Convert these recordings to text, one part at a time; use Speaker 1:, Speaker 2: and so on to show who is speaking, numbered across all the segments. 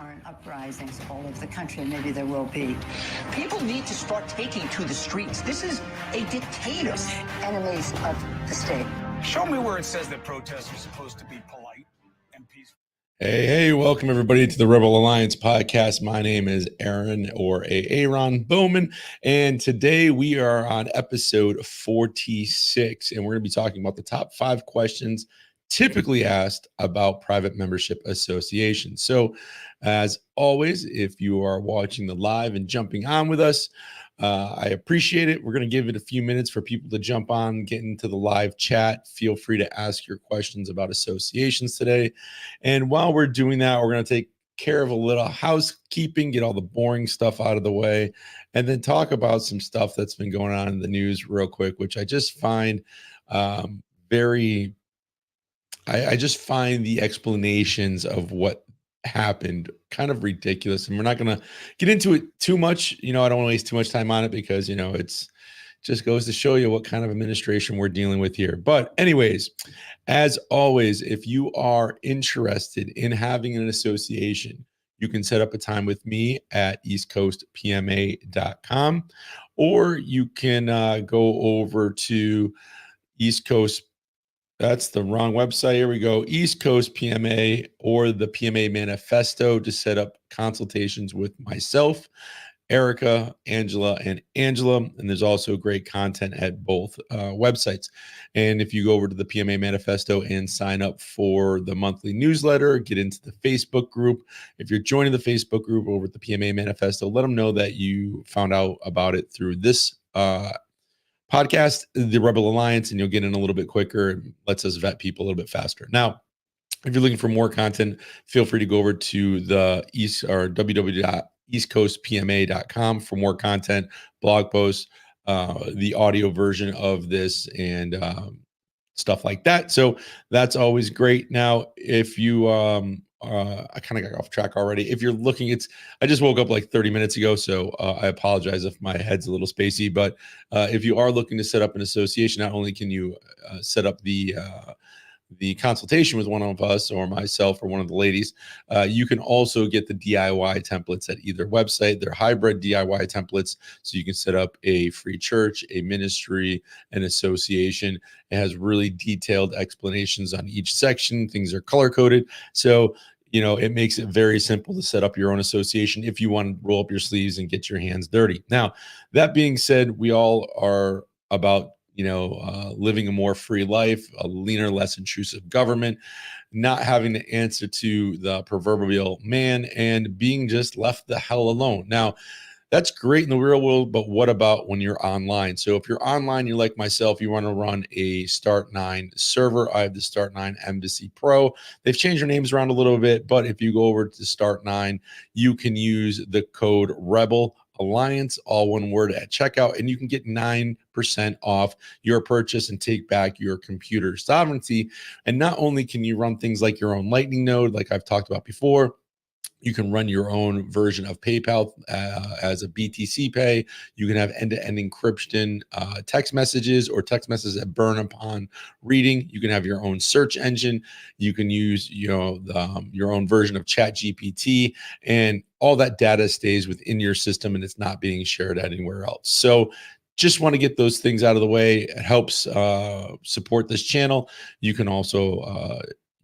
Speaker 1: aren't uprisings all over the country, and maybe there will be.
Speaker 2: People need to start taking to the streets. This is a dictator.
Speaker 1: Enemies of the state.
Speaker 3: Show me where it says that protests are supposed to be polite and peaceful.
Speaker 4: Hey, welcome everybody to the Rebel Alliance podcast. My name is Aaron or Aaron Bowman, and today we are on episode 46, and we're going to be talking about the top 5 questions typically asked about private membership associations. So, as always, if you are watching the live and jumping on with us, I appreciate it. We're going to give it a few minutes for people to jump on, get into the live chat. Feel free to ask your questions about associations today. And while we're doing that, we're going to take care of a little housekeeping, get all the boring stuff out of the way, and then talk about some stuff that's been going on in the news real quick, which I just find I just find the explanations of what happened kind of ridiculous, and we're not going to get into it too much. I don't want to waste too much time on it because it's just goes to show you what kind of administration we're dealing with here. But anyways, as always, if you are interested in having an association, you can set up a time with me at eastcoastpma.com, or you can go over to East Coast. That's the wrong website. Here we go. East Coast PMA or the PMA Manifesto to set up consultations with myself, Erica, Angela, and Angela. And there's also great content at both websites. And if you go over to the PMA Manifesto and sign up for the monthly newsletter, get into the Facebook group. If you're joining the Facebook group over at the PMA Manifesto, let them know that you found out about it through this podcast, the Rebel Alliance, and you'll get in a little bit quicker. It lets us vet people a little bit faster. Now, if you're looking for more content, feel free to go over to the www.eastcoastpma.com for more content, blog posts, the audio version of this, and stuff like that. So that's always great. Now, if you I kind of got off track already. If you're looking, I just woke up like 30 minutes ago, so I apologize if my head's a little spacey. But if you are looking to set up an association, not only can you set up the consultation with one of us or myself or one of the ladies, you can also get the DIY templates at either website. They're hybrid DIY templates, so you can set up a free church, a ministry, an association. It has really detailed explanations on each section. Things are color coded, so it makes it very simple to set up your own association if you want to roll up your sleeves and get your hands dirty. Now, that being said, we all are about living a more free life, a leaner, less intrusive government, not having to answer to the proverbial man, and being just left the hell alone. Now, that's great in the real world, but what about when you're online? So if you're online, you're like myself, you want to run a Start9 server. I have the Start9 Embassy Pro. They've changed their names around a little bit, but if you go over to Start9, you can use the code REBEL Alliance, all one word, at checkout, and you can get 9% off your purchase and take back your computer sovereignty. And not only can you run things like your own Lightning node, like I've talked about before, you can run your own version of PayPal as a BTC pay. You can have end-to-end encryption text messages or text messages that burn upon reading. You can have your own search engine. You can use your own version of ChatGPT, and all that data stays within your system and it's not being shared anywhere else. So just want to get those things out of the way. It helps support this channel. You can also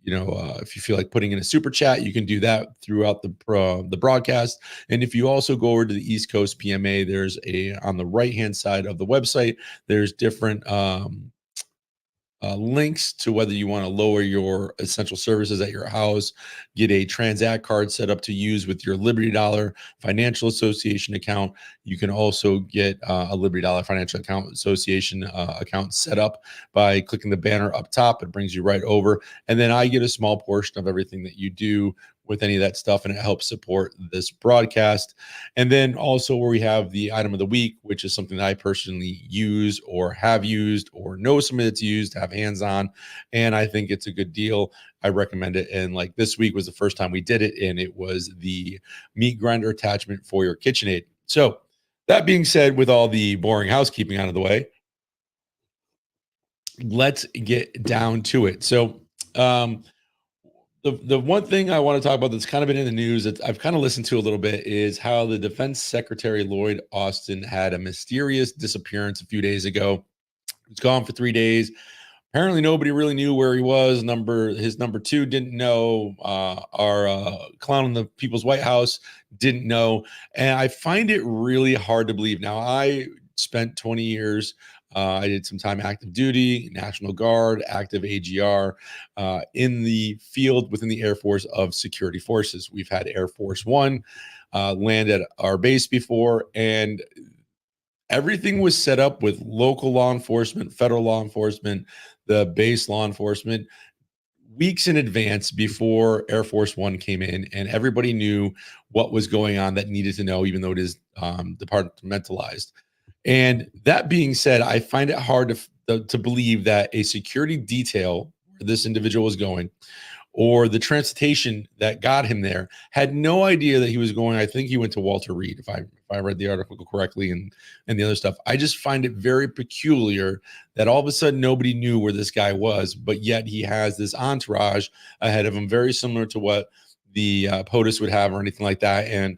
Speaker 4: if you feel like putting in a super chat, you can do that throughout the broadcast. And if you also go over to the East Coast PMA, there's on the right-hand side of the website, there's different links to whether you want to lower your essential services at your house, get a Transact card set up to use with your Liberty Dollar Financial Association account. You can also get a Liberty Dollar Financial Association account set up by clicking the banner up top. It brings you right over. And then I get a small portion of everything that you do with any of that stuff, and it helps support this broadcast. And then also where we have the item of the week, which is something that I personally use or have used or know somebody that's used, have hands on, and I think it's a good deal. I recommend it. And like this week was the first time we did it, and it was the meat grinder attachment for your KitchenAid. So that being said, with all the boring housekeeping out of the way, let's get down to it. So the one thing I want to talk about that's kind of been in the news that I've kind of listened to a little bit is how the Defense Secretary Lloyd Austin had a mysterious disappearance a few days ago. He was gone for 3 days. Apparently, nobody really knew where he was. His number two didn't know. Our clown in the People's White House didn't know, and I find it really hard to believe. Now, I spent 20 years. I did some time active duty, National Guard, active AGR, in the field within the Air Force of security forces. We've had Air Force One land at our base before, and everything was set up with local law enforcement, federal law enforcement, the base law enforcement weeks in advance before Air Force One came in, and everybody knew what was going on that needed to know, even though it is departmentalized. And that being said, I find it hard to believe that a security detail where this individual was going, or the transportation that got him there, had no idea that he was going. I think he went to Walter Reed, if I read the article correctly, and the other stuff. I just find it very peculiar that all of a sudden nobody knew where this guy was, but yet he has this entourage ahead of him, very similar to what the POTUS would have or anything like that. And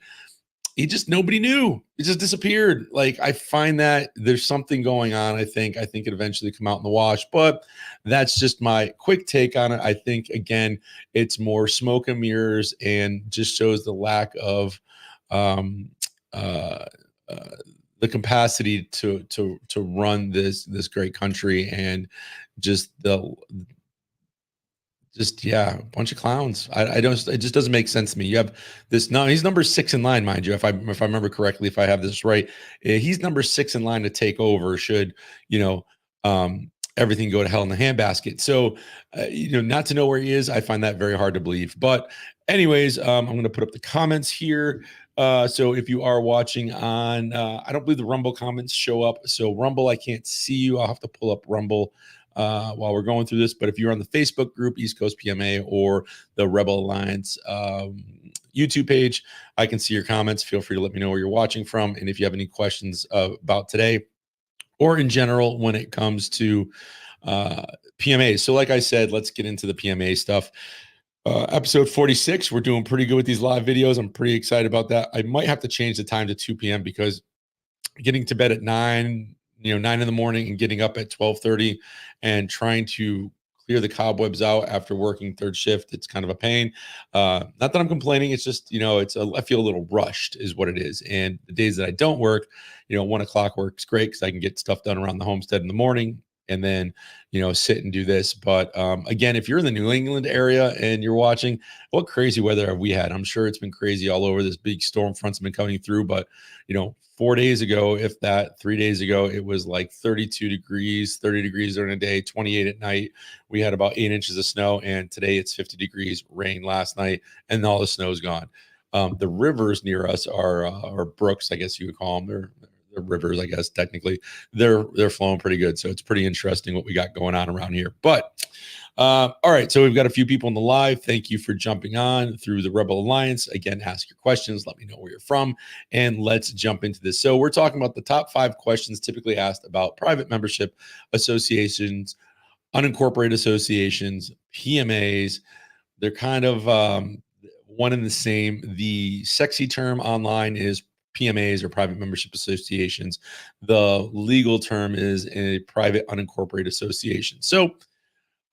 Speaker 4: nobody knew. It just disappeared. Like, I find that there's something going on. I think it eventually come out in the wash, but that's just my quick take on it. I think, again, it's more smoke and mirrors and just shows the lack of the capacity to run this great country, and just yeah, a bunch of clowns. I don't. It just doesn't make sense to me. You have this. No, he's number 6 in line, mind you. If I remember correctly, if I have this right, he's number 6 in line to take over. Should everything go to hell in the handbasket? So, not to know where he is, I find that very hard to believe. But, anyways, I'm going to put up the comments here. So if you are watching on, I don't believe the Rumble comments show up. So Rumble, I can't see you. I'll have to pull up Rumble while we're going through this. But if you're on the Facebook group, East Coast PMA, or the Rebel Alliance YouTube page, I can see your comments. Feel free to let me know where you're watching from. And if you have any questions about today or in general when it comes to PMAs. So like I said, let's get into the PMA stuff. Episode 46, we're doing pretty good with these live videos. I'm pretty excited about that. I might have to change the time to 2 p.m. because getting to bed at 9 in the morning and getting up at 12:30 and trying to clear the cobwebs out after working third shift, it's kind of a pain. Not that I'm complaining. It's just, I feel a little rushed is what it is. And the days that I don't work, 1 o'clock works great because I can get stuff done around the homestead in the morning and then, sit and do this. But again, if you're in the New England area and you're watching, what crazy weather have we had? I'm sure it's been crazy all over. This big storm fronts have been coming through, but 4 days ago, if that, 3 days ago, it was like 32 degrees, 30 degrees during the day, 28 at night. We had about 8 inches of snow, and today it's 50 degrees, rain last night, and all the snow's gone. The rivers near us are, or brooks, I guess you would call them. They're rivers, I guess, technically. They're flowing pretty good. So it's pretty interesting what we got going on around here. But all right, so we've got a few people in the live. Thank you for jumping on through the Rebel Alliance. Again, ask your questions. Let me know where you're from, and let's jump into this. So we're talking about the top 5 questions typically asked about private membership associations, unincorporated associations, PMAs. They're kind of one and the same. The sexy term online is PMAs, or private membership associations. The legal term is a private unincorporated association. So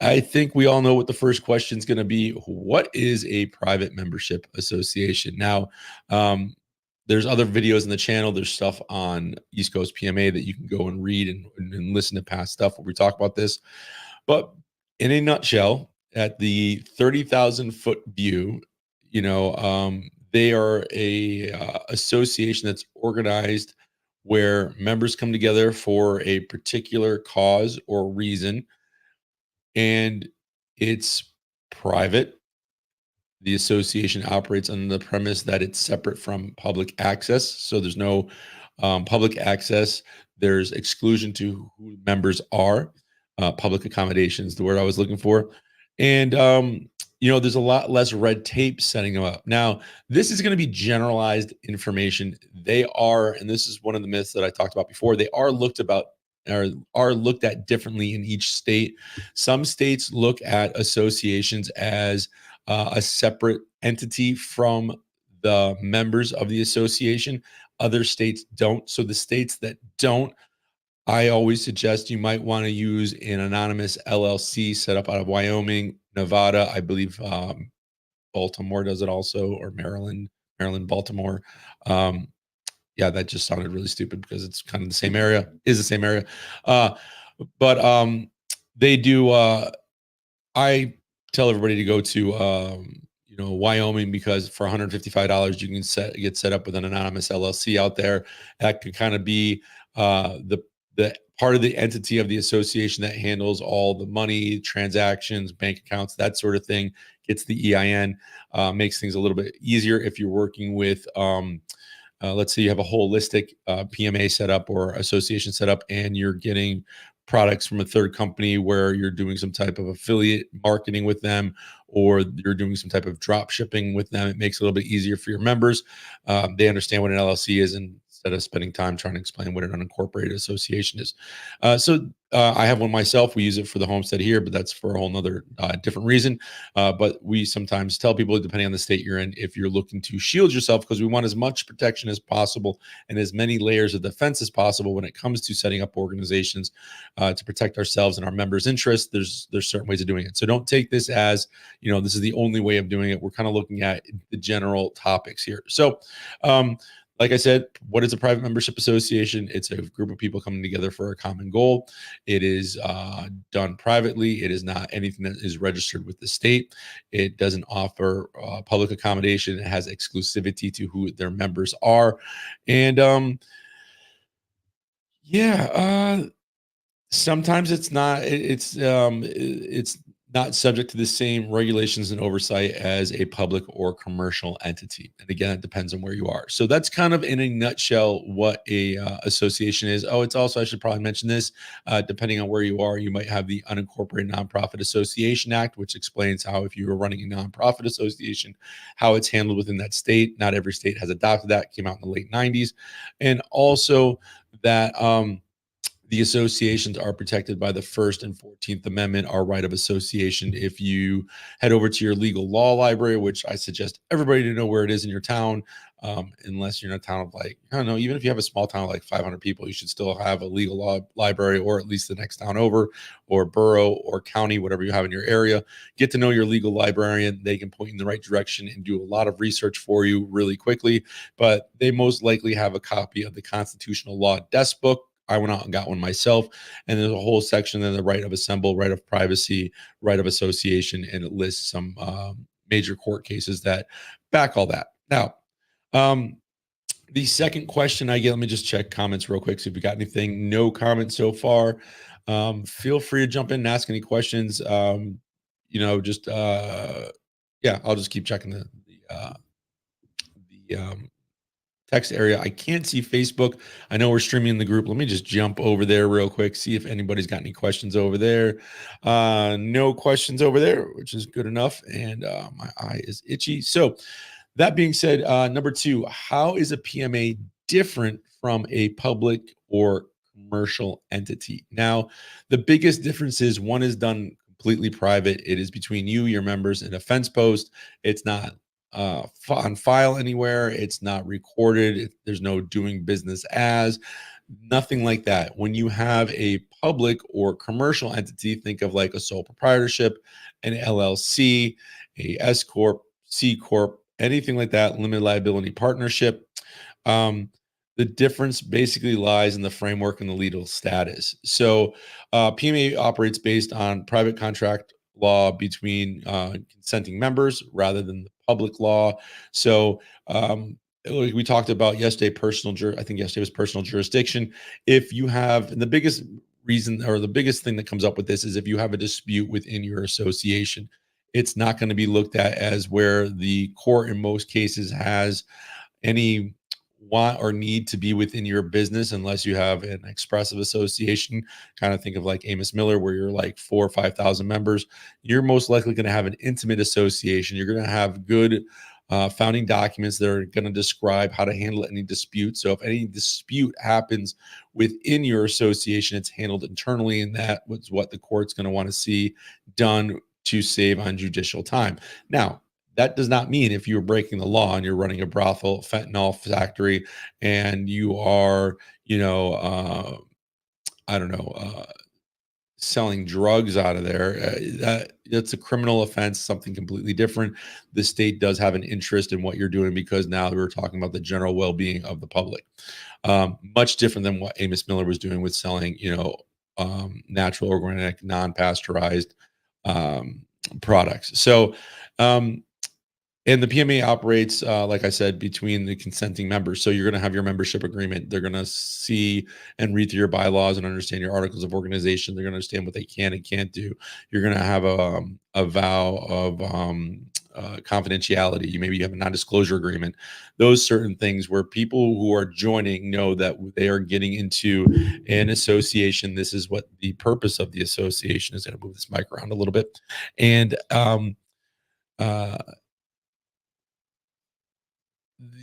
Speaker 4: I think we all know what the first question is going to be. What is a private membership association? Now, there's other videos in the channel. There's stuff on East Coast PMA that you can go and read and listen to past stuff where we talk about this. But in a nutshell, at the 30,000 foot view, they are a association that's organized where members come together for a particular cause or reason, and it's private. The association operates under the premise that it's separate from public access. So there's no public access. There's exclusion to who members are. Public accommodations, the word I was looking for. And there's a lot less red tape setting them up. Now, this is going to be generalized information. They are, and this is one of the myths that I talked about before, they are looked at differently in each state. Some states look at associations as a separate entity from the members of the association. Other states don't. So the states that don't, I always suggest you might want to use an anonymous LLC set up out of Wyoming, Nevada. I believe Baltimore does it also, or Maryland, Baltimore. Um, yeah, that just sounded really stupid because it's kind of the same area, is the same area. Uh, but they do. I tell everybody to go to Wyoming, because for $155 you can get set up with an anonymous LLC out there. That could kind of be the part of the entity of the association that handles all the money transactions, bank accounts, that sort of thing. Gets the EIN, makes things a little bit easier if you're working with. Let's say you have a holistic PMA setup or association setup, and you're getting products from a third company where you're doing some type of affiliate marketing with them, or you're doing some type of drop shipping with them. It makes it a little bit easier for your members. They understand what an LLC is, and instead of spending time trying to explain what an unincorporated association is. I have one myself. We use it for the homestead here, but that's for a whole nother different reason. But we sometimes tell people, depending on the state you're in, if you're looking to shield yourself, because we want as much protection as possible and as many layers of defense as possible when it comes to setting up organizations to protect ourselves and our members' interests. There's certain ways of doing it. So don't take this as, this is the only way of doing it. We're kind of looking at the general topics here. So, like I said, what is a private membership association? It's a group of people coming together for a common goal. It is done privately. It is not anything that is registered with the state. It doesn't offer public accommodation. It has exclusivity to who their members are. And sometimes it's not. It's not subject to the same regulations and oversight as a public or commercial entity. And again, it depends on where you are. So that's kind of in a nutshell what a association is. Oh, it's also, I should probably mention this, depending on where you are, you might have the Unincorporated Nonprofit Association Act, which explains how, if you are running a nonprofit association, how it's handled within that state. Not every state has adopted that. It came out in the late 90s. And also that the associations are protected by the First and 14th Amendment, our right of association. If you head over to your legal law library, which I suggest everybody to know where it is in your town, unless you're in a town of, like, I don't know, even if you have a small town of like 500 people, you should still have a legal law library, or at least the next town over, or borough or county, whatever you have in your area. Get to know your legal librarian. They can point you in the right direction and do a lot of research for you really quickly, but they most likely have a copy of the Constitutional Law Desk Book. I went out and got one myself, and there's a whole section in the right of assemble, right of privacy, right of association, and it lists some major court cases that back all that. Now, the second question I get, let me just check comments real quick. So if you got anything, no comments so far. Feel free to jump in and ask any questions. I'll just keep checking the text area. I can't see Facebook. I know we're streaming in the group. Let me just jump over there real quick, see if anybody's got any questions over there. No questions over there, which is good enough. And my eye is itchy. So that being said, number two, how is a PMA different from a public or commercial entity? Now, the biggest difference is one is done completely private. It is between you, your members, and a fence post. It's not on file anywhere. It's not recorded. There's no doing business as, nothing like that. When you have a public or commercial entity, think of like a sole proprietorship, an LLC, a S corp, C corp, anything like that, limited liability partnership. The difference basically lies in the framework and the legal status. So PMA operates based on private contract law between consenting members rather than the public law. So like we talked about yesterday, I think yesterday was personal jurisdiction. If you have, and the biggest reason, or the biggest thing that comes up with this, is if you have a dispute within your association, it's not going to be looked at as where the court in most cases has any want or need to be within your business, unless you have an expressive association. Kind of think of like Amos Miller, where you're like 4,000 or 5,000 members. You're most likely going to have an intimate association. You're going to have good founding documents that are going to describe how to handle any dispute. So if any dispute happens within your association, it's handled internally, and that was what the court's going to want to see done to save on judicial time. Now, that does not mean if you're breaking the law and you're running a brothel, fentanyl factory, and you are, I don't know, selling drugs out of there. That's a criminal offense, something completely different. The state does have an interest in what you're doing because now we're talking about the general well-being of the public. Much different than what Amos Miller was doing with selling, natural, organic, non-pasteurized um, products. So, um, and the PMA operates, like I said, between the consenting members. So you're going to have your membership agreement. They're going to see and read through your bylaws and understand your articles of organization. They're going to understand what they can and can't do. You're going to have a vow of confidentiality. You have a non-disclosure agreement. Those certain things where people who are joining know that they are getting into an association. This is what the purpose of the association is. Going to move this mic around a little bit, and uh,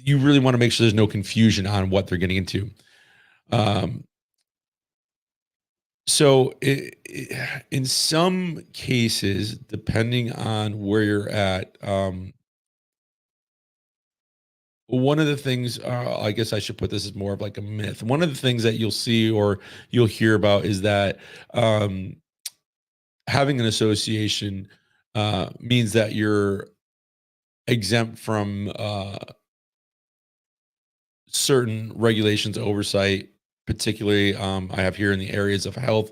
Speaker 4: you really want to make sure there's no confusion on what they're getting into. Um, in some cases, depending on where you're at, one of the things, I guess I should put this as more of like a myth. One of the things that you'll see or you'll hear about is that um, having an association means that you're exempt from certain regulations oversight, particularly I have here in the areas of health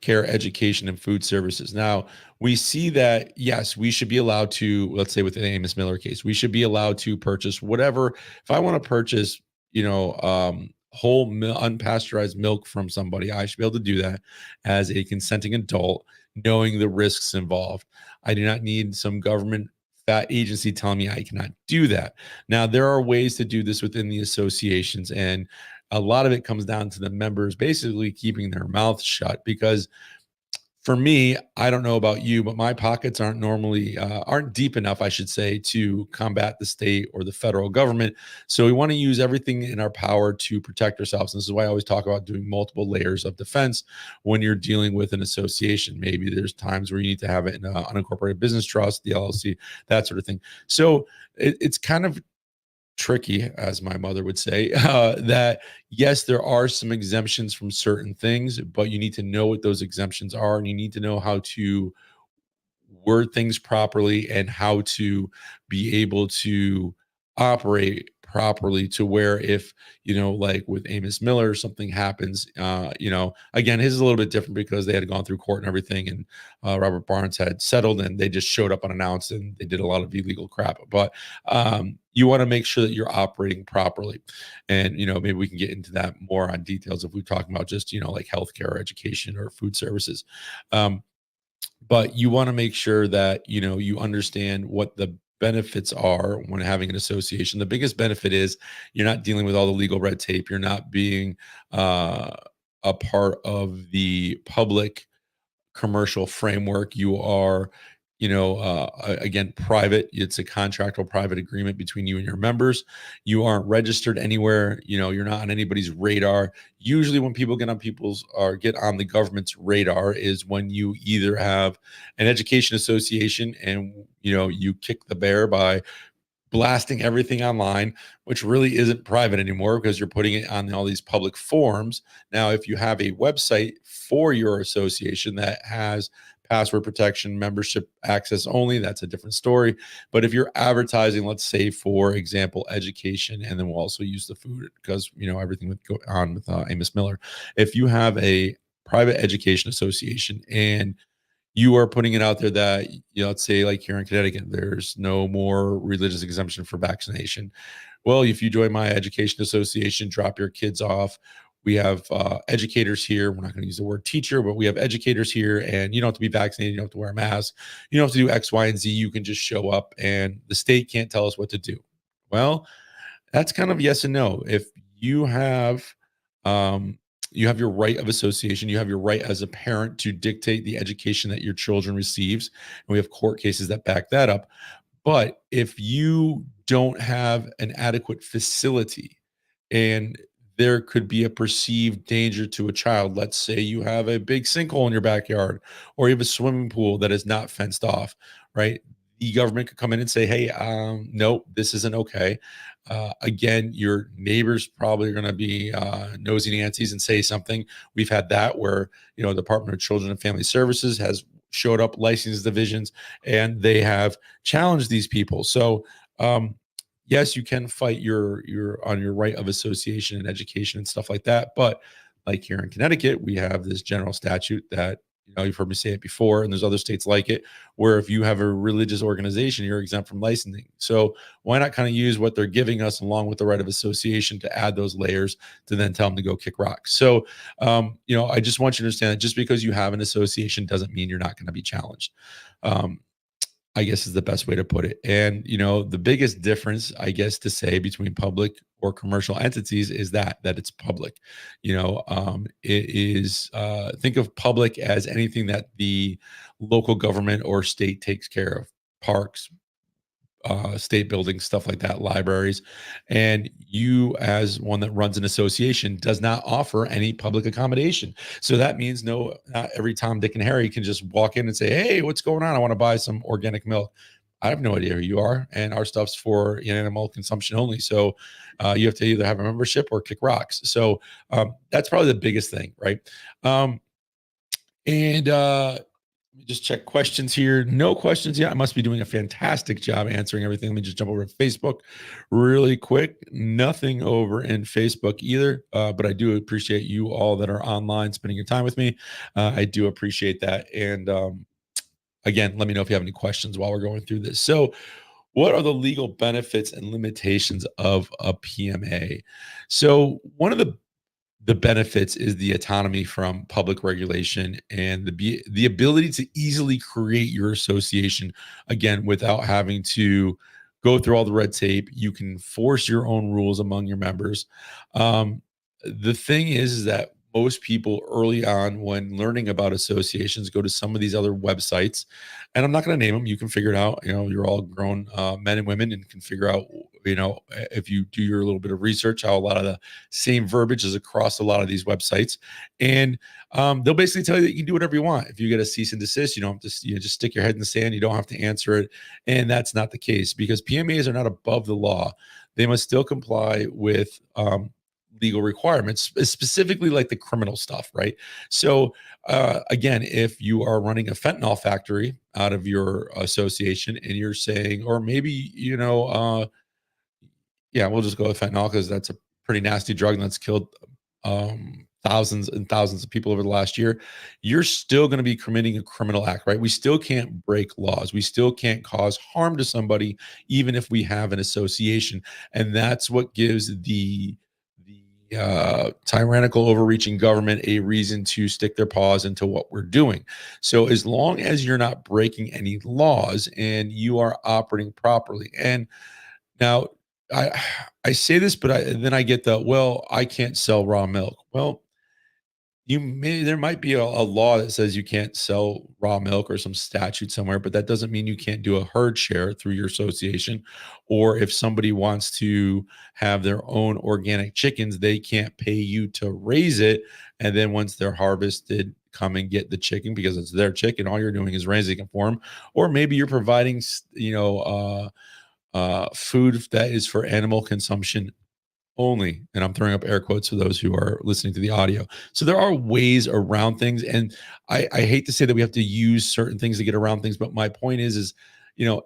Speaker 4: care, education, and food services. Now, we see that, yes, we should be allowed to, let's say with the Amos Miller case, we should be allowed to purchase whatever. If I want to purchase, whole unpasteurized milk from somebody, I should be able to do that as a consenting adult, knowing the risks involved. I do not need some government fat agency telling me I cannot do that. Now, there are ways to do this within the associations, and a lot of it comes down to the members basically keeping their mouths shut because for me, I don't know about you, but my pockets aren't normally aren't deep enough, I should say, to combat the state or the federal government. So we want to use everything in our power to protect ourselves. And this is why I always talk about doing multiple layers of defense when you're dealing with an association. Maybe there's times where you need to have it in an unincorporated business trust, the LLC, that sort of thing. So it's kind of tricky, as my mother would say, that yes, there are some exemptions from certain things, but you need to know what those exemptions are, and you need to know how to word things properly and how to be able to operate properly to where if like with Amos Miller something happens, again his is a little bit different because they had gone through court and everything, and Robert Barnes had settled and they just showed up unannounced and they did a lot of illegal crap. But you want to make sure that you're operating properly, and maybe we can get into that more on details if we're talking about just like healthcare or education or food services. But you want to make sure that you understand what the benefits are when having an association. The biggest benefit is you're not dealing with all the legal red tape. You're not being a part of the public commercial framework. You are, again, private. It's a contractual private agreement between you and your members. You aren't registered anywhere. You're not on anybody's radar. Usually, when people get on people's or get on the government's radar, is when you either have an education association and you kick the bear by blasting everything online, which really isn't private anymore because you're putting it on all these public forums. Now, if you have a website for your association that has password protection, membership access only, that's a different story. But if you're advertising, let's say, for example, education, and then we'll also use the food because, everything would go on with Amos Miller. If you have a private education association and you are putting it out there that let's say like here in Connecticut, there's no more religious exemption for vaccination. Well, if you join my education association, drop your kids off. We have educators here. We're not going to use the word teacher, but we have educators here, and you don't have to be vaccinated. You don't have to wear a mask. You don't have to do X, Y, and Z. You can just show up, and the state can't tell us what to do. Well, that's kind of yes and no. If um, you have your right of association, you have your right as a parent to dictate the education that your children receives, and we have court cases that back that up. But if you don't have an adequate facility and there could be a perceived danger to a child. Let's say you have a big sinkhole in your backyard, or you have a swimming pool that is not fenced off, right? The government could come in and say, hey, nope, this isn't okay. Again, your neighbors probably are going to be nosy Nancy's and say something. We've had that where, Department of Children and Family Services has showed up, license divisions, and they have challenged these people. So, yes, you can fight your right of association and education and stuff like that. But like here in Connecticut, we have this general statute that, you've heard me say it before, and there's other states like it, where if you have a religious organization, you're exempt from licensing. So why not kind of use what they're giving us along with the right of association to add those layers to then tell them to go kick rocks? So, I just want you to understand that just because you have an association doesn't mean you're not going to be challenged. I guess is the best way to put it. And, the biggest difference, I guess, to say between public or commercial entities is that it's public. It is, think of public as anything that the local government or state takes care of: parks, state buildings, stuff like that, libraries. And you, as one that runs an association, does not offer any public accommodation. So that means not every Tom, Dick, and Harry can just walk in and say, hey, what's going on? I want to buy some organic milk. I have no idea who you are, and our stuff's for animal consumption only. So you have to either have a membership or kick rocks. So that's probably the biggest thing, right? And let me just check questions here. No questions yet. I must be doing a fantastic job answering everything. Let me just jump over to Facebook really quick. Nothing over in Facebook either, but I do appreciate you all that are online spending your time with me. I do appreciate that. And again, let me know if you have any questions while we're going through this. So, what are the legal benefits and limitations of a PMA? So, one of the benefits is the autonomy from public regulation and the ability to easily create your association, again, without having to go through all the red tape. You can force your own rules among your members. The thing is that most people early on, when learning about associations, go to some of these other websites, and I'm not going to name them. You can figure it out. You're all grown men and women, and can figure out, if you do your little bit of research, how a lot of the same verbiage is across a lot of these websites. And they'll basically tell you that you can do whatever you want. If you get a cease and desist, you don't have to, just stick your head in the sand. You don't have to answer it. And that's not the case, because PMAs are not above the law. They must still comply with legal requirements, specifically like the criminal stuff, right? So again, if you are running a fentanyl factory out of your association and you're saying, or maybe, yeah, we'll just go with fentanyl because that's a pretty nasty drug and that's killed thousands and thousands of people over the last year. You're still going to be committing a criminal act, right? We still can't break laws. We still can't cause harm to somebody, even if we have an association. And that's what gives the tyrannical, overreaching government a reason to stick their paws into what we're doing. So as long as you're not breaking any laws and you are operating properly, and now I say this, but then I get well, I can't sell raw milk. Well, there might be a law that says you can't sell raw milk or some statute somewhere, but that doesn't mean you can't do a herd share through your association. Or if somebody wants to have their own organic chickens, they can't pay you to raise it, and then once they're harvested, come and get the chicken because it's their chicken. All you're doing is raising it for them. Or maybe you're providing food that is for animal consumption only. And I'm throwing up air quotes for those who are listening to the audio. So there are ways around things. And I hate to say that we have to use certain things to get around things, but my point is,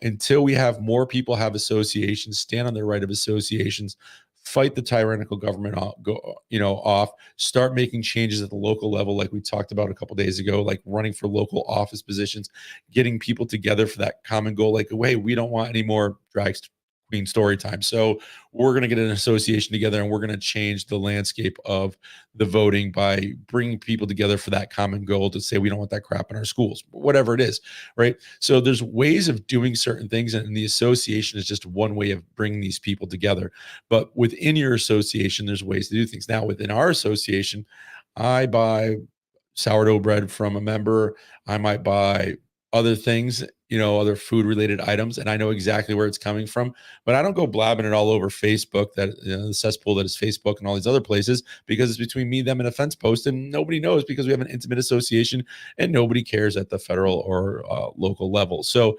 Speaker 4: until we have more people have associations, stand on their right of associations, fight the tyrannical government off, start making changes at the local level, like we talked about a couple days ago, like running for local office positions, getting people together for that common goal. Like, hey, we don't want any more drag queen story time. So we're going to get an association together and we're going to change the landscape of the voting by bringing people together for that common goal to say we don't want that crap in our schools, whatever it is, right? So there's ways of doing certain things, and the association is just one way of bringing these people together. But within your association, there's ways to do things. Now, within our association, I buy sourdough bread from a member. I might buy other things, other food related items, and I know exactly where it's coming from, but I don't go blabbing it all over Facebook, that the cesspool that is Facebook and all these other places, because it's between me, them, and a fence post, and nobody knows because we have an intimate association and nobody cares at the federal or local level. So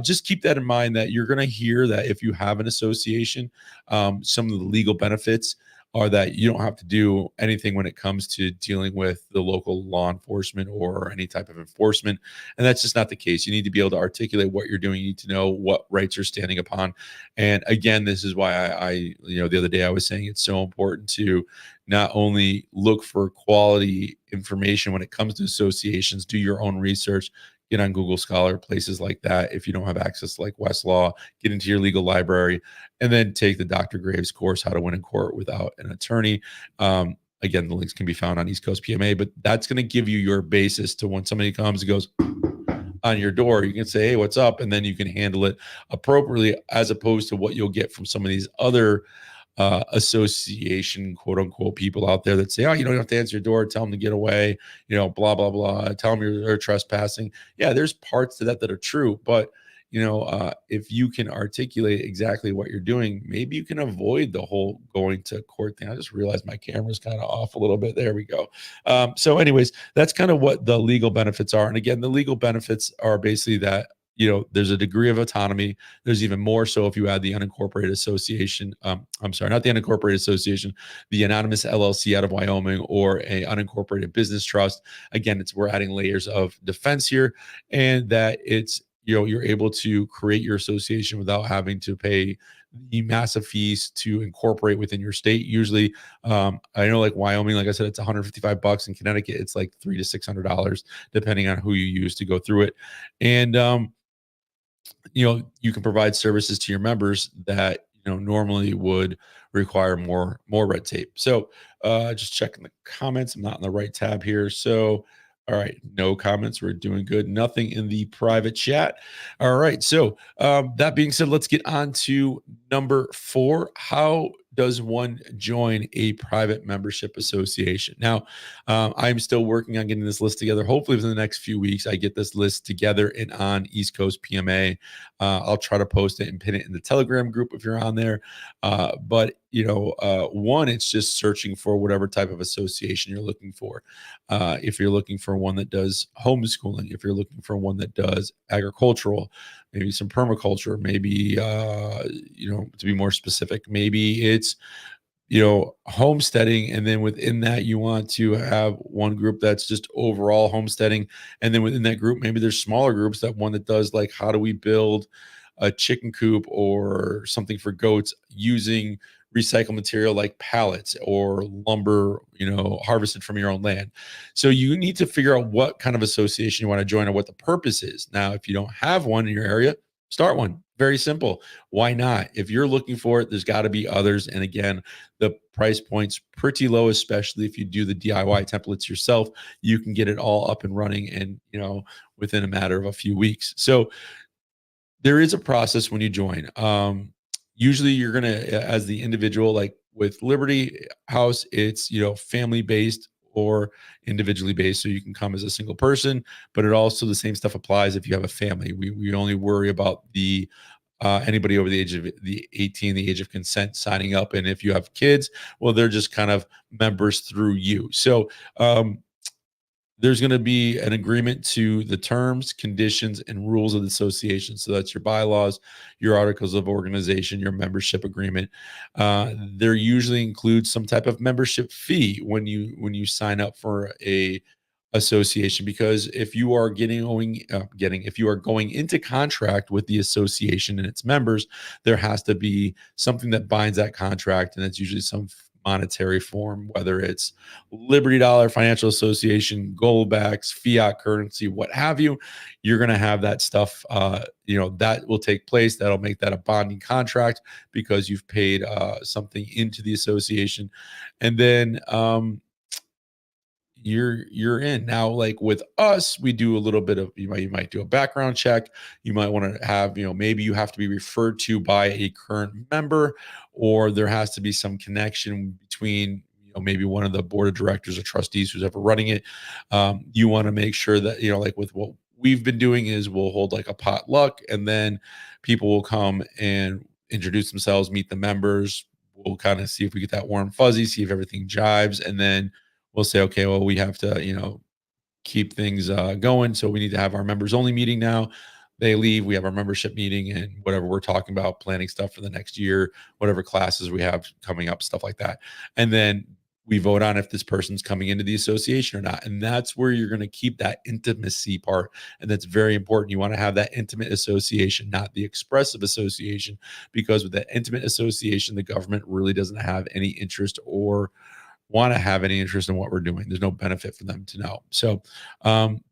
Speaker 4: just keep that in mind, that you're going to hear that if you have an association, some of the legal benefits are that you don't have to do anything when it comes to dealing with the local law enforcement or any type of enforcement. And that's just not the case. You need to be able to articulate what you're doing. You need to know what rights you're standing upon. And again, this is why the other day I was saying it's so important to not only look for quality information when it comes to associations, do your own research, get on Google Scholar, places like that. If you don't have access to like Westlaw, get into your legal library, and then take the Dr. Graves course, How to Win in Court Without an Attorney. Again, the links can be found on East Coast PMA, but that's going to give you your basis to when somebody comes and goes on your door, you can say, hey, what's up? And then you can handle it appropriately, as opposed to what you'll get from some of these other association, quote unquote, people out there that say, oh, you don't have to answer your door, tell them to get away, blah, blah, blah, tell them you're trespassing. Yeah, there's parts to that are true. But, if you can articulate exactly what you're doing, maybe you can avoid the whole going to court thing. I just realized my camera's kind of off a little bit. There we go. So anyways, that's kind of what the legal benefits are. And again, the legal benefits are basically that there's a degree of autonomy. There's even more so if you add the unincorporated association. I'm sorry, not the unincorporated association, the anonymous LLC out of Wyoming, or a unincorporated business trust. Again, we're adding layers of defense here, and that it's you're able to create your association without having to pay the massive fees to incorporate within your state. Usually, I know like Wyoming, like I said, it's $155. In Connecticut, it's like $300 to $600, depending on who you use to go through it. And you can provide services to your members that normally would require more red tape. So just checking the comments. I'm not in the right tab here. So all right, no comments. We're doing good. Nothing in the private chat. All right. So that being said, let's get on to number 4. How does one join a private membership association? Now, I'm still working on getting this list together. Hopefully within the next few weeks, I get this list together and on East Coast PMA. I'll try to post it and pin it in the Telegram group if you're on there. But one, it's just searching for whatever type of association you're looking for. If you're looking for one that does homeschooling, if you're looking for one that does agricultural, maybe some permaculture, maybe to be more specific, maybe it's homesteading, and then within that you want to have one group that's just overall homesteading, and then within that group maybe there's smaller groups, that one that does like, how do we build a chicken coop or something for goats using recycled material like pallets or lumber, harvested from your own land. So you need to figure out what kind of association you want to join or what the purpose is. Now, if you don't have one in your area, start one. Very simple. Why not? If you're looking for it, there's got to be others. And again, the price point's pretty low, especially if you do the DIY templates yourself. You can get it all up and running and, within a matter of a few weeks. So there is a process when you join. Usually you're going to, as the individual, like with Liberty House, it's, family based or individually based. So you can come as a single person, but it also, the same stuff applies if you have a family. We only worry about the anybody over the age of the 18, the age of consent, signing up. And if you have kids, well, they're just kind of members through you. So there's going to be an agreement to the terms, conditions, and rules of the association. So that's your bylaws, your articles of organization, your membership agreement. There usually includes some type of membership fee when you sign up for a association, because if you are if you are going into contract with the association and its members, there has to be something that binds that contract, and it's usually some monetary form, whether it's Liberty Dollar, Financial Association, Goldbacks, fiat currency, what have you. You're going to have that stuff, that will take place. That'll make that a bonding contract because you've paid something into the association. And then you're in. Now, like with us, we do a little bit of, you might do a background check. You might want to have, maybe you have to be referred to by a current member, or there has to be some connection between, maybe one of the board of directors or trustees who's ever running it. You want to make sure that, like with what we've been doing is we'll hold like a potluck, and then people will come and introduce themselves, meet the members. We'll kind of see if we get that warm fuzzy, see if everything jives, and then we'll say, okay, well, we have to, keep things going. So we need to have our members only meeting now. They leave. We have our membership meeting and whatever we're talking about, planning stuff for the next year, whatever classes we have coming up, stuff like that. And then we vote on if this person's coming into the association or not. And that's where you're going to keep that intimacy part. And that's very important. You want to have that intimate association, not the expressive association, because with that intimate association, the government really doesn't have any interest or want to have any interest in what we're doing. There's no benefit for them to know. So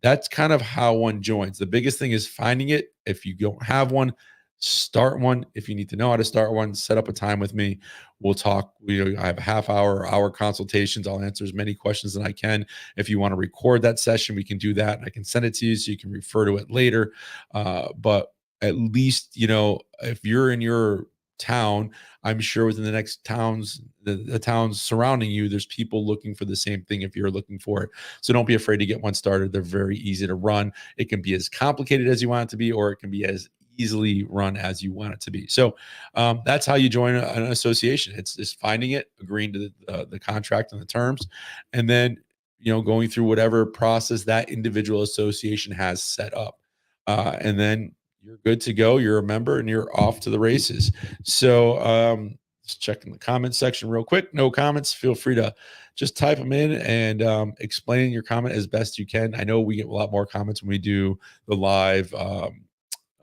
Speaker 4: that's kind of how one joins. The biggest thing is finding it. If you don't have one, start one. If you need to know how to start one, set up a time with me. We'll talk. I have a half hour or hour consultations. I'll answer as many questions as I can. If you want to record that session, we can do that. And I can send it to you so you can refer to it later. But at least, if you're in your town, I'm sure within the next towns, the towns surrounding you, there's people looking for the same thing if you're looking for it. So don't be afraid to get one started. They're very easy to run. It can be as complicated as you want it to be, or it can be as easily run as you want it to be. So that's how you join an association. It's just finding it, agreeing to the contract and the terms, and then going through whatever process that individual association has set up, and then you're good to go. You're a member and you're off to the races. So just checking the comment section real quick. No comments. Feel free to just type them in and explain your comment as best you can. I know we get a lot more comments when we do the live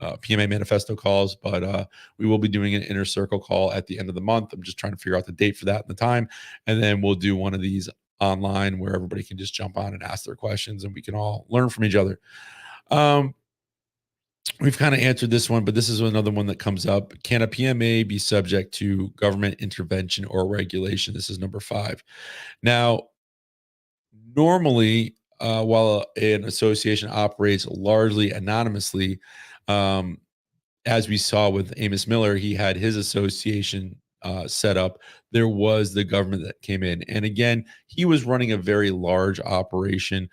Speaker 4: PMA manifesto calls, but we will be doing an inner circle call at the end of the month. I'm just trying to figure out the date for that and the time. And then we'll do one of these online where everybody can just jump on and ask their questions and we can all learn from each other. We've kind of answered this one, but this is another one that comes up. Can a PMA be subject to government intervention or regulation? This is number 5. Now, normally, while an association operates largely anonymously, um, as we saw with Amos Miller, he had his association set up. There was the government that came in. And again, he was running a very large operation.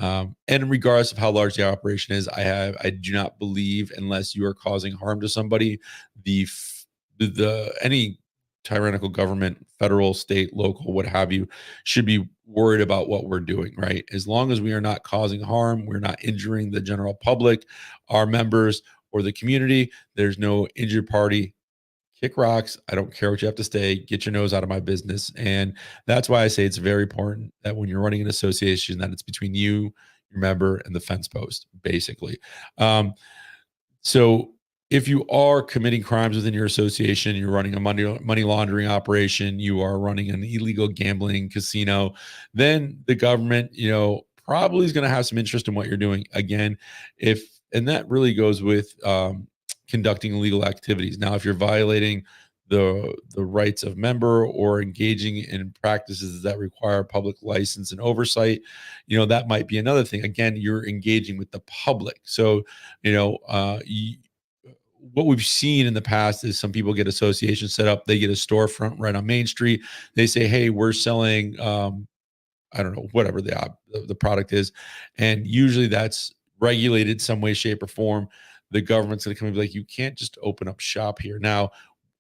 Speaker 4: And regardless of how large the operation is, I do not believe, unless you are causing harm to somebody, any tyrannical government, federal, state, local, what have you, should be worried about what we're doing, right? As long as we are not causing harm, we're not injuring the general public, our members, or the community, there's no injured party. Kick rocks. I don't care what you have to say. Get your nose out of my business. And that's why I say it's very important that when you're running an association, that it's between you, your member, and the fence post, basically. So if you are committing crimes within your association, you're running a money laundering operation, you are running an illegal gambling casino, then the government, probably is going to have some interest in what you're doing. Again, and that really goes with conducting illegal activities. Now, if you're violating the rights of member or engaging in practices that require public license and oversight, that might be another thing. Again, you're engaging with the public. So, what we've seen in the past is some people get associations set up. They get a storefront right on Main Street. They say, "Hey, we're selling, I don't know, whatever the product is," and usually that's regulated some way, shape, or form. The government's going to come and be like, "You can't just open up shop here." Now,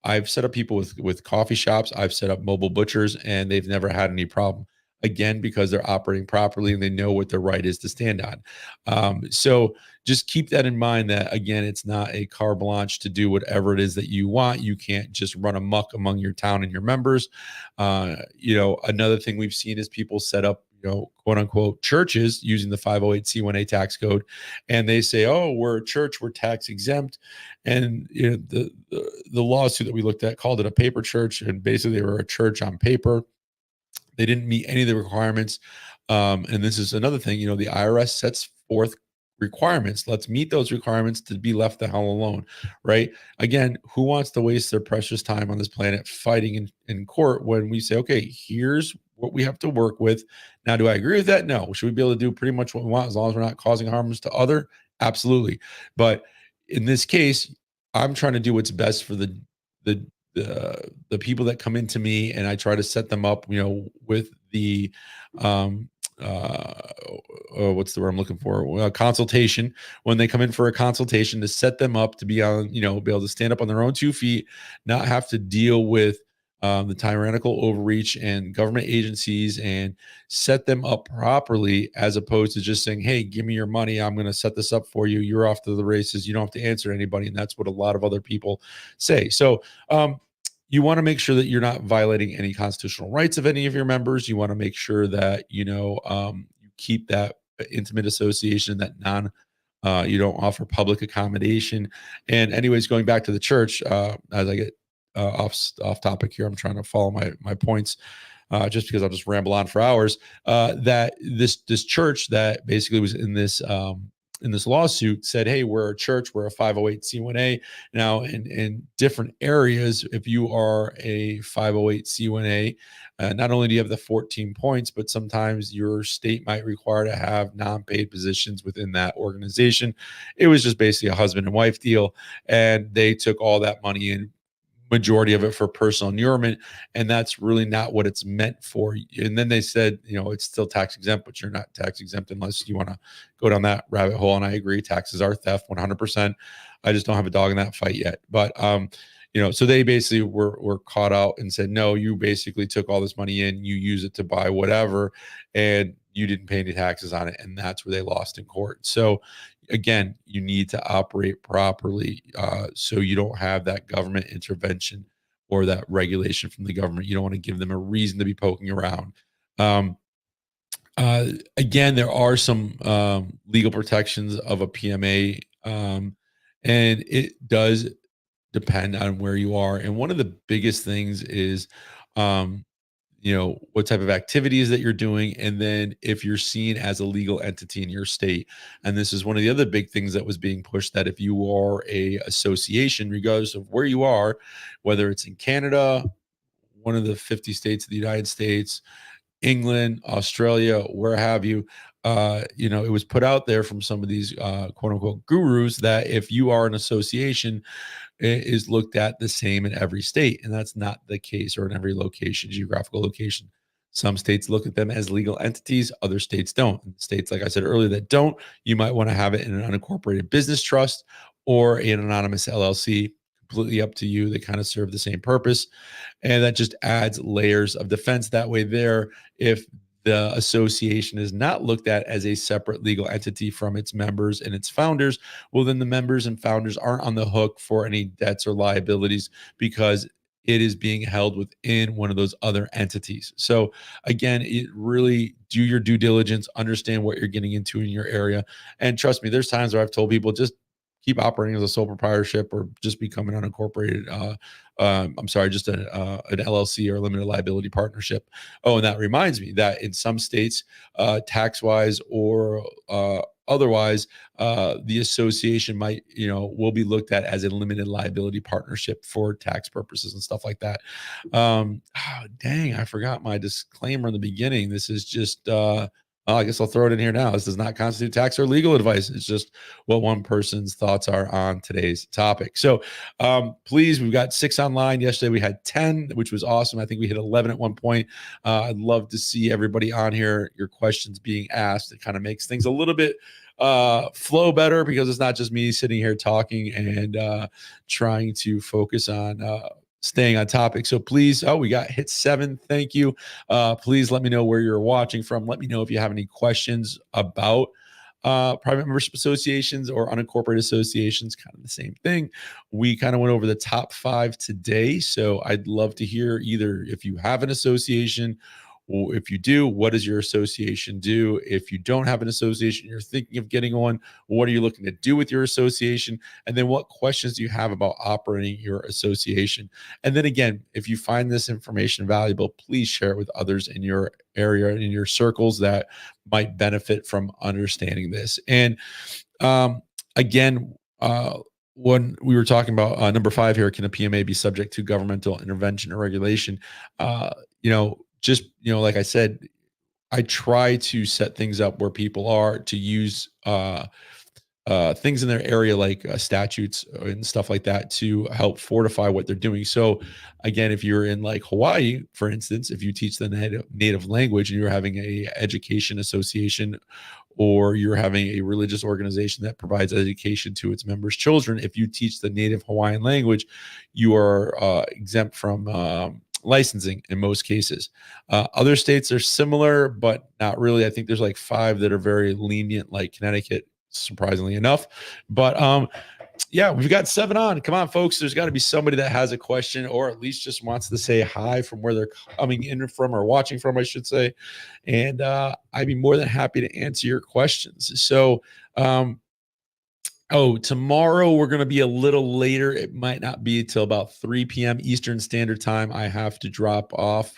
Speaker 4: I've set up people with coffee shops. I've set up mobile butchers, and they've never had any problem. Again, because they're operating properly and they know what their right is to stand on. So just keep that in mind that, again, it's not a carte blanche to do whatever it is that you want. You can't just run amok among your town and your members. Another thing we've seen is people set up, quote unquote, churches using the 508c1a tax code. And they say, "Oh, we're a church, we're tax exempt." And the lawsuit that we looked at called it a paper church. And basically they were a church on paper. They didn't meet any of the requirements. And this is another thing, the IRS sets forth requirements. Let's meet those requirements to be left the hell alone, right? Again, who wants to waste their precious time on this planet fighting in court when we say, okay, here's what we have to work with. Now, do I agree with that? No. Should we be able to do pretty much what we want as long as we're not causing harms to other? Absolutely. But in this case, I'm trying to do what's best for the people that come into me, and I try to set them up, with the um, uh, what's the word I'm looking for? Consultation. When they come in for a consultation, to set them up to be on, be able to stand up on their own 2 feet, not have to deal with the tyrannical overreach and government agencies, and set them up properly, as opposed to just saying, hey, give me your money, I'm going to set this up for you, you're off to the races, you don't have to answer anybody. And that's what a lot of other people say. So you want to make sure that you're not violating any constitutional rights of any of your members. You want to make sure that you keep that intimate association, that you don't offer public accommodation. And anyways, going back to the church, as I get off topic here, I'm trying to follow my points, just because I'll just ramble on for hours. That this church that basically was in this lawsuit said, hey, we're a church, we're a 508c1a. Now, in different areas, if you are a 508c1a, not only do you have the 14 points, but sometimes your state might require to have non-paid positions within that organization. It was just basically a husband and wife deal, and they took all that money in, majority of it, for personal inurement, and that's really not what it's meant for. And then they said, it's still tax exempt, but you're not tax exempt unless you want to go down that rabbit hole. And I agree, taxes are theft 100%. I just don't have a dog in that fight yet. But so they basically were caught out and said, no, you basically took all this money in, you use it to buy whatever, and you didn't pay any taxes on it. And that's where they lost in court. So again, you need to operate properly, so you don't have that government intervention or that regulation from the government. You don't want to give them a reason to be poking around. Um, Again, there are some legal protections of a PMA, and it does depend on where you are. And one of the biggest things is, um, what type of activities that you're doing, and then if you're seen as a legal entity in your state. And this is one of the other big things that was being pushed, that if you are a association, regardless of where you are, whether it's in Canada, one of the 50 states of the United States, England, Australia, where have you, it was put out there from some of these quote unquote gurus that if you are an association, is looked at the same in every state. And that's not the case, or in every location, geographical location. Some states look at them as legal entities, other states don't. And states, like I said earlier, that don't, you might want to have it in an unincorporated business trust or an anonymous LLC. Completely up to you. They kind of serve the same purpose. And that just adds layers of defense that way there. If the association is not looked at as a separate legal entity from its members and its founders, well, then the members and founders aren't on the hook for any debts or liabilities, because it is being held within one of those other entities. So again, it really, do your due diligence, understand what you're getting into in your area. And trust me, there's times where I've told people, just keep operating as a sole proprietorship, or just become an unincorporated, just an LLC or a limited liability partnership. Oh, and that reminds me that in some states, tax wise or otherwise, the association will be looked at as a limited liability partnership for tax purposes and stuff like that. Dang, I forgot my disclaimer in the beginning. This is just, I guess I'll throw it in here now. This does not constitute tax or legal advice. It's just what one person's thoughts are on today's topic. So please, we've got 6 online. Yesterday we had 10, which was awesome. I think we hit 11 at one point. I'd love to see everybody on here, your questions being asked. It kind of makes things a little bit flow better, because it's not just me sitting here talking and trying to focus on staying on topic. So please, we got hit 7. Thank you. Please let me know where you're watching from. Let me know if you have any questions about private membership associations or unincorporated associations, kind of the same thing. We kind of went over the top 5 today. So I'd love to hear either if you have an association, or if you do, what does your association do? If you don't have an association, you're thinking of getting one, what are you looking to do with your association? And then what questions do you have about operating your association? And then again, if you find this information valuable, please share it with others in your area and in your circles that might benefit from understanding this. And again, when we were talking about number 5 here, can a PMA be subject to governmental intervention or regulation? Like I said, I try to set things up where people are to use things in their area like statutes and stuff like that to help fortify what they're doing. So again, if you're in like Hawaii, for instance, if you teach the native language and you're having a education association or you're having a religious organization that provides education to its members' children, if you teach the native Hawaiian language, you are exempt from licensing in most cases. Other states are similar, but not really. I think there's like 5 that are very lenient, like Connecticut, surprisingly enough. But yeah, we've got 7 on. Come on, folks. There's got to be somebody that has a question or at least just wants to say hi from where they're coming in from or watching from, I should say. And I'd be more than happy to answer your questions. So, tomorrow we're going to be a little later. It might not be till about 3 p.m. Eastern Standard Time. I have to drop off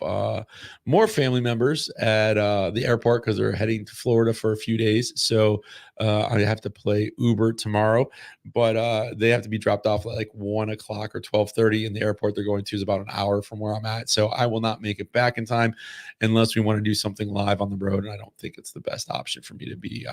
Speaker 4: more family members at the airport because they're heading to Florida for a few days. So I have to play Uber tomorrow, but they have to be dropped off at like 1 o'clock or 12:30. And the airport they're going to is about an hour from where I'm at. So I will not make it back in time unless we want to do something live on the road. And I don't think it's the best option for me to be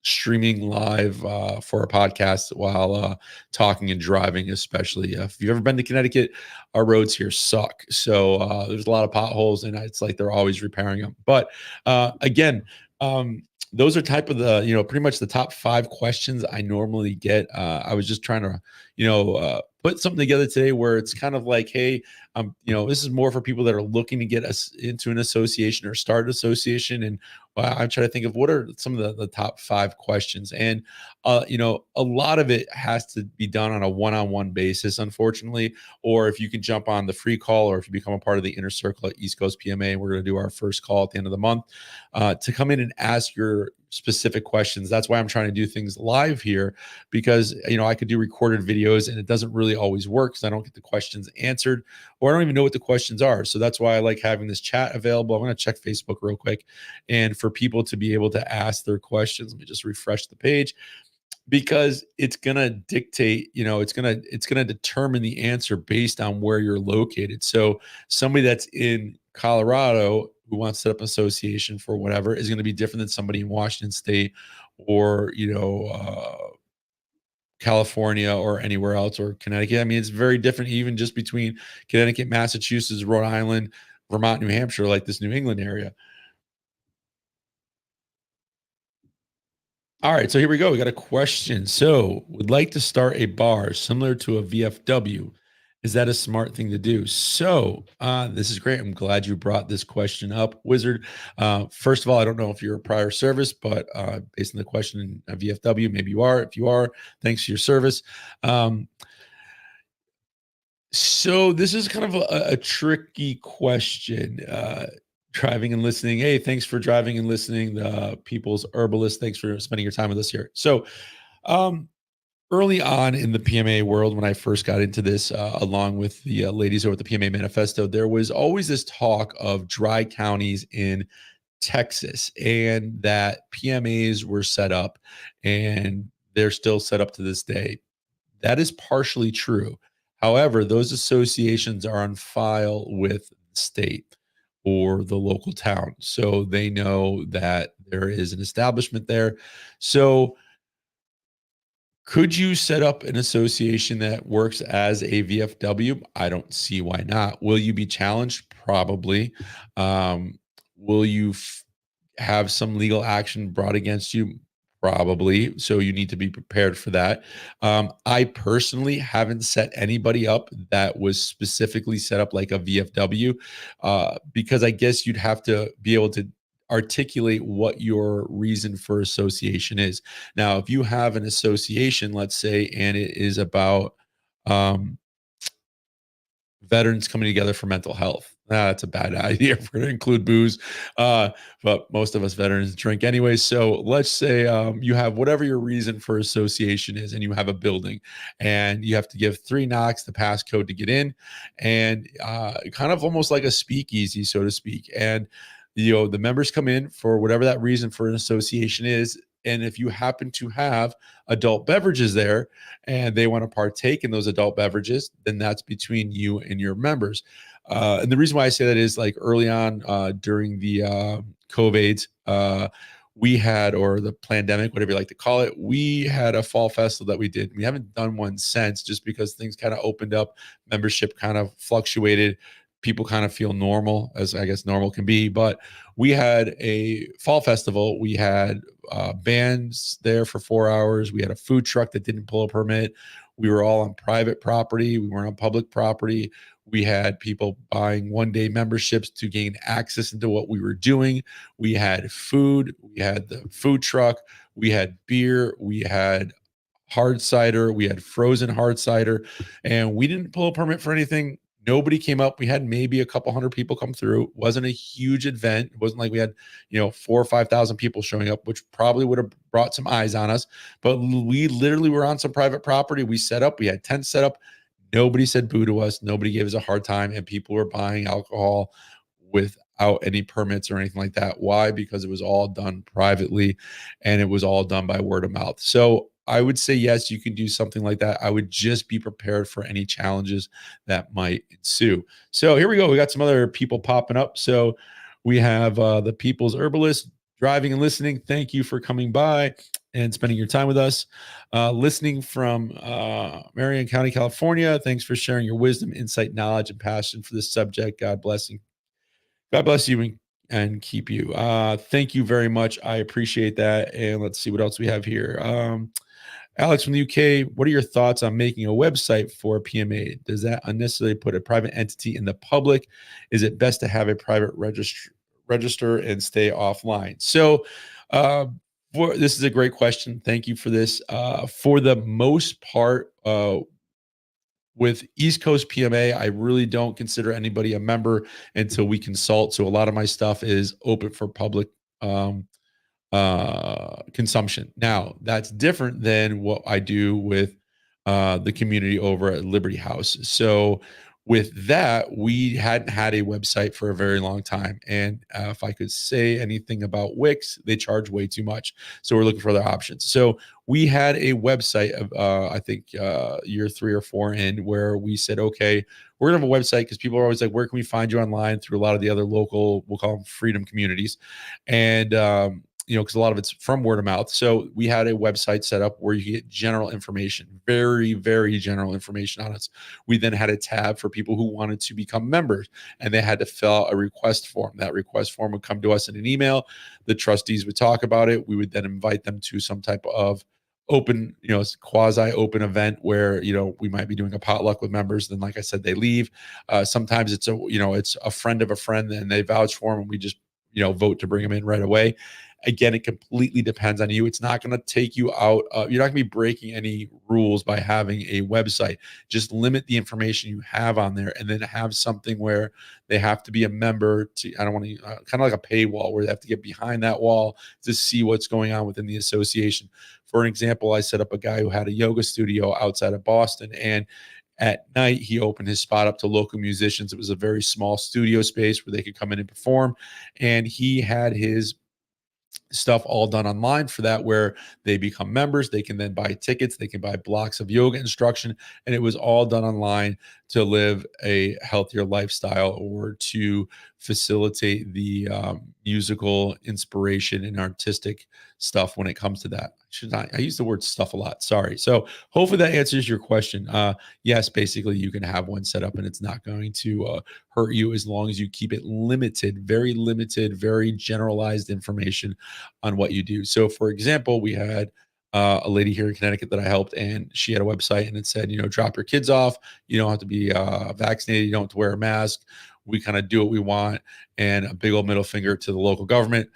Speaker 4: streaming live for a podcast while talking and driving, especially if you've ever been to Connecticut. Our roads here suck, so there's a lot of potholes and it's like they're always repairing them. But again, those are type of the pretty much the top 5 questions I normally get. I was just trying to put something together today where it's kind of like, hey, this is more for people that are looking to get us into an association or start an association. And I'm trying to think of what are some of the top 5 questions. And, a lot of it has to be done on a one-on-one basis, unfortunately, or if you can jump on the free call, or if you become a part of the inner circle at East Coast PMA, we're going to do our first call at the end of the month to come in and ask your specific questions. That's why I'm trying to do things live here, because I could do recorded videos and it doesn't really always work because I don't get the questions answered, or I don't even know what the questions are. So that's why I like having this chat available. I'm going to check Facebook real quick, and for people to be able to ask their questions. Let me just refresh the page, because it's going to dictate, it's going to determine the answer based on where you're located. So somebody that's in Colorado who wants to set up an association for whatever is going to be different than somebody in Washington State or California or anywhere else, or Connecticut. I mean, it's very different even just between Connecticut, Massachusetts, Rhode Island, Vermont, New Hampshire, like this New England area. All right, so here we go. We got a question. So, would like to start a bar similar to a VFW. Is that a smart thing to do? So, this is great. I'm glad you brought this question up, Wizard. First of all, I don't know if you're a prior service, but based on the question in a VFW, maybe you are. If you are, thanks for your service. So, this is kind of a tricky question. Driving and listening. Hey, thanks for driving and listening. The People's Herbalist. Thanks for spending your time with us here. So, early on in the PMA world, when I first got into this, along with the ladies over at the PMA Manifesto, there was always this talk of dry counties in Texas, and that PMAs were set up, and they're still set up to this day. That is partially true. However, those associations are on file with the state or the local town. So they know that there is an establishment there. So could you set up an association that works as a VFW? I don't see why not. Will you be challenged? Probably. Will you have some legal action brought against you? Probably. So you need to be prepared for that. I personally haven't set anybody up that was specifically set up like a VFW, because I guess you'd have to be able to articulate what your reason for association is. Now, if you have an association, let's say, and it is about veterans coming together for mental health. That's a bad idea if we're going to include booze. But most of us veterans drink anyway. So let's say you have whatever your reason for association is, and you have a building, and you have to give 3 knocks, the passcode to get in, and kind of almost like a speakeasy, so to speak. And the members come in for whatever that reason for an association is. And if you happen to have adult beverages there and they want to partake in those adult beverages, then that's between you and your members. And the reason why I say that is, like, early on during the COVIDs, we had, or the pandemic, whatever you like to call it, we had a fall festival that we did. We haven't done one since, just because things kind of opened up, membership kind of fluctuated. People kind of feel normal, as I guess normal can be. But we had a fall festival. We had bands there for 4 hours. We had a food truck that didn't pull a permit. We were all on private property. We weren't on public property. We had people buying 1-day memberships to gain access into what we were doing. We had food. We had the food truck. We had beer. We had hard cider. We had frozen hard cider. And we didn't pull a permit for anything. Nobody came up. We had maybe a couple hundred people come through. It wasn't a huge event. It wasn't like we had, 4 or 5,000 people showing up, which probably would have brought some eyes on us. But we literally were on some private property. We set up. We had tents set up. Nobody said boo to us. Nobody gave us a hard time. And people were buying alcohol without any permits or anything like that. Why? Because it was all done privately, and it was all done by word of mouth. So I would say, yes, you can do something like that. I would just be prepared for any challenges that might ensue. So here we go. We got some other people popping up. So we have the People's Herbalist, driving and listening. Thank you for coming by and spending your time with us. Listening from Marion County, California. Thanks for sharing your wisdom, insight, knowledge, and passion for this subject. God bless you. God bless you and keep you. Thank you very much. I appreciate that. And let's see what else we have here. Alex from the UK, what are your thoughts on making a website for a PMA? Does that unnecessarily put a private entity in the public? Is it best to have a private register and stay offline? So this is a great question. Thank you for this. For the most part, with East Coast PMA, I really don't consider anybody a member until we consult. So a lot of my stuff is open for public consumption. Now, that's different than what I do with the community over at Liberty House. So with that, we hadn't had a website for a very long time. And if I could say anything about Wix, they charge way too much. So we're looking for other options. So we had a website of, I think, year 3 or 4 in, where we said, okay, we're going to have a website, because people are always like, where can we find you online, through a lot of the other local, we'll call them freedom communities. And, because a lot of it's from word of mouth. So we had a website set up where you get general information, very, very general information on us. We then had a tab for people who wanted to become members, and they had to fill out a request form. That request form would come to us in an email. The trustees would talk about it. We would then invite them to some type of open, quasi open event where, we might be doing a potluck with members. Then, like I said, they leave. Sometimes it's it's a friend of a friend, and they vouch for them, and we just, vote to bring them in right away. Again, it completely depends on you. It's not going to take you out. You're not going to be breaking any rules by having a website. Just limit the information you have on there, and then have something where they have to be a member to, I don't want to, kind of like a paywall, where they have to get behind that wall to see what's going on within the association. For an example, I set up a guy who had a yoga studio outside of Boston, and at night, he opened his spot up to local musicians. It was a very small studio space where they could come in and perform. And he had his stuff all done online for that, where they become members. They can then buy tickets. They can buy blocks of yoga instruction. And it was all done online to live a healthier lifestyle, or to facilitate the musical inspiration and artistic stuff when it comes to that. I use the word stuff a lot. Sorry. So hopefully that answers your question. Yes, basically you can have one set up, and it's not going to hurt you, as long as you keep it limited, very generalized information on what you do. So for example, we had a lady here in Connecticut that I helped, and she had a website, and it said, drop your kids off. You don't have to be vaccinated. You don't have to wear a mask. We kind of do what we want, and a big old middle finger to the local government.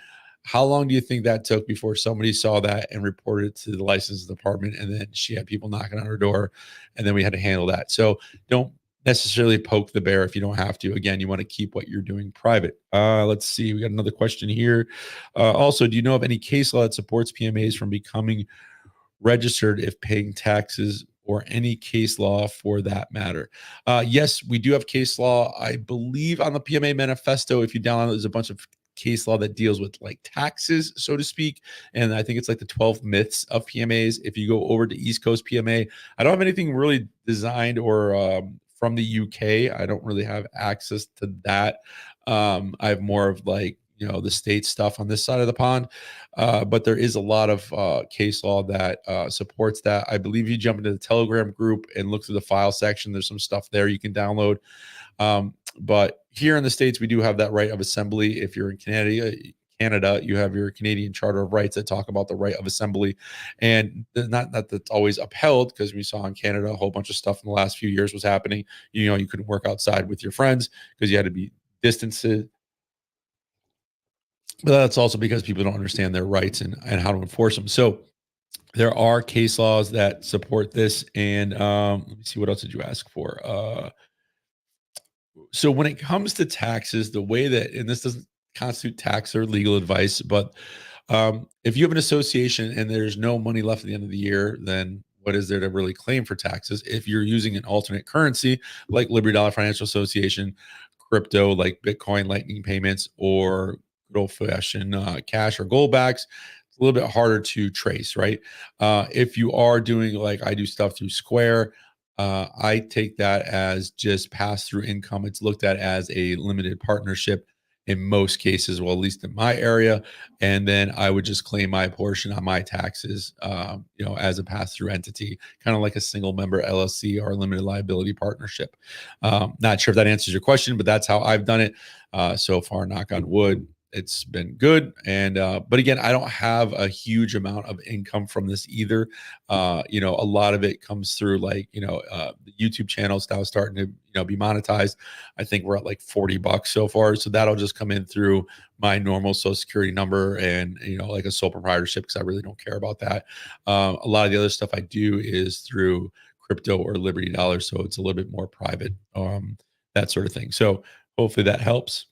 Speaker 4: How long do you think that took before somebody saw that and reported it to the license department? And then she had people knocking on her door, and then we had to handle that. So don't necessarily poke the bear if you don't have to. Again, you want to keep what you're doing private. Let's see. We got another question here. Also, do you know of any case law that supports PMAs from becoming registered if paying taxes, or any case law for that matter? Yes, we do have case law. I believe on the PMA manifesto, if you download it, there's a bunch of case law that deals with like taxes, so to speak. And I think it's like the 12 myths of PMAs. If you go over to East Coast PMA, I don't have anything really designed or from the UK. I don't really have access to that. I have more of like, the state stuff on this side of the pond. But there is a lot of case law that supports that. I believe you jump into the Telegram group and look through the file section. There's some stuff there you can download. But here in the States, we do have that right of assembly. If you're in Canada, you have your Canadian Charter of Rights that talk about the right of assembly, and not that that's always upheld, because we saw in Canada a whole bunch of stuff in the last few years was happening. You couldn't work outside with your friends because you had to be distanced. But that's also because people don't understand their rights and how to enforce them. So there are case laws that support this. And let me see, what else did you ask for? So when it comes to taxes, the way that, and this doesn't constitute tax or legal advice, but if you have an association and there's no money left at the end of the year, then what is there to really claim for taxes? If you're using an alternate currency like Liberty Dollar Financial Association, crypto like Bitcoin, Lightning payments, or good old fashioned cash or gold backs, it's a little bit harder to trace, right? If you are doing, like I do stuff through Square, I take that as just pass through income. It's looked at as a limited partnership in most cases, well, at least in my area. And then I would just claim my portion on my taxes, as a pass through entity, kind of like a single member LLC or a limited liability partnership. Not sure if that answers your question, but that's how I've done it so far. Knock on wood. It's been good. And, but again, I don't have a huge amount of income from this either. A lot of it comes through the YouTube channels now starting to, be monetized. I think we're at like $40 so far. So that'll just come in through my normal Social Security number and, like a sole proprietorship, because I really don't care about that. A lot of the other stuff I do is through crypto or Liberty Dollar. So it's a little bit more private, that sort of thing. So hopefully that helps.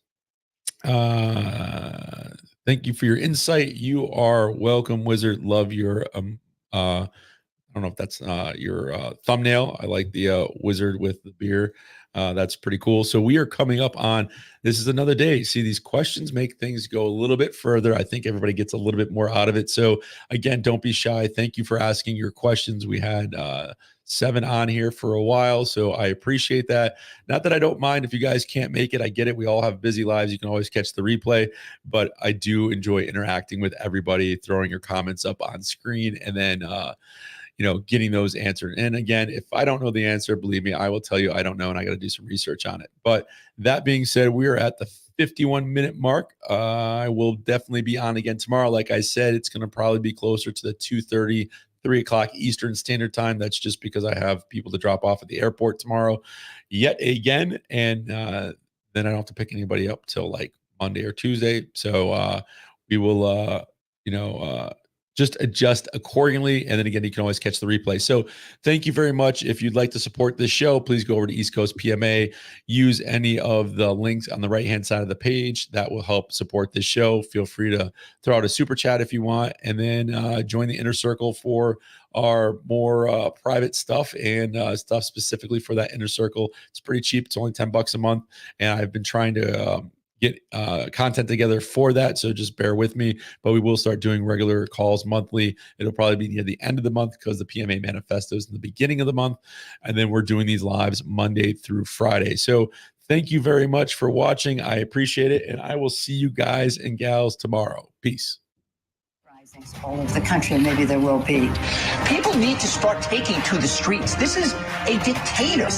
Speaker 4: Thank you for your insight. You are welcome, Wizard. Love your I don't know if that's your thumbnail. I like the wizard with the beer. That's pretty cool. So we are coming up on, this is another day. See, these questions make things go a little bit further. I think everybody gets a little bit more out of it. So again, don't be shy. Thank you for asking your questions. We had 7 on here for a while, so I appreciate that. Not that I don't mind if you guys can't make it. I get it. We all have busy lives. You can always catch the replay, but I do enjoy interacting with everybody, throwing your comments up on screen, and then getting those answered. And again, if I don't know the answer, believe me, I will tell you I don't know, and I got to do some research on it. But that being said, we are at the 51-minute mark. I will definitely be on again tomorrow. Like I said, it's going to probably be closer to the 2:30, 3 o'clock Eastern Standard Time. That's just because I have people to drop off at the airport tomorrow yet again. And then I don't have to pick anybody up till like Monday or Tuesday. So we will, just adjust accordingly. And then again, you can always catch the replay. So thank you very much. If you'd like to support this show, please go over to East Coast PMA. Use any of the links on the right-hand side of the page. That will help support this show. Feel free to throw out a super chat if you want. And then join the inner circle for our more private stuff and stuff specifically for that inner circle. It's pretty cheap. It's only $10 a month. And I've been trying to get content together for that. So just bear with me, but we will start doing regular calls monthly. It'll probably be near the end of the month because the PMA manifesto is in the beginning of the month. And then we're doing these lives Monday through Friday. So thank you very much for watching. I appreciate it. And I will see you guys and gals tomorrow. Peace.
Speaker 1: Risings all over the country, and maybe there will be.
Speaker 2: People need to start taking to the streets. This is a dictator.